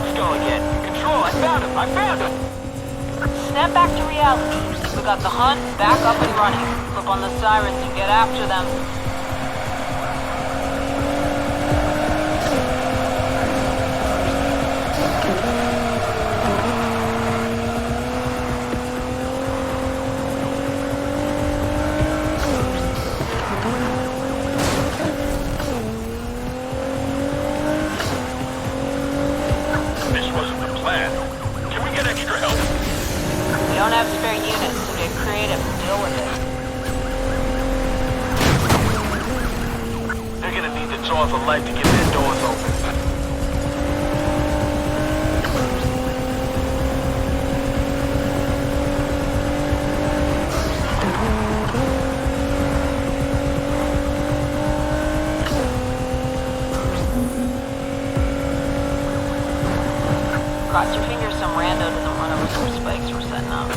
Tom's go again. Control, I found him! I found him! Snap back to reality. We got the hunt back up and running. Flip on the sirens and get after them. This wasn't the plan. Can we get extra help? We don't have spare units, so get creative and deal with it. They're gonna need to draw off a light to get their doors open. Cross your fingers some rando doesn't run over some spikes we're setting up.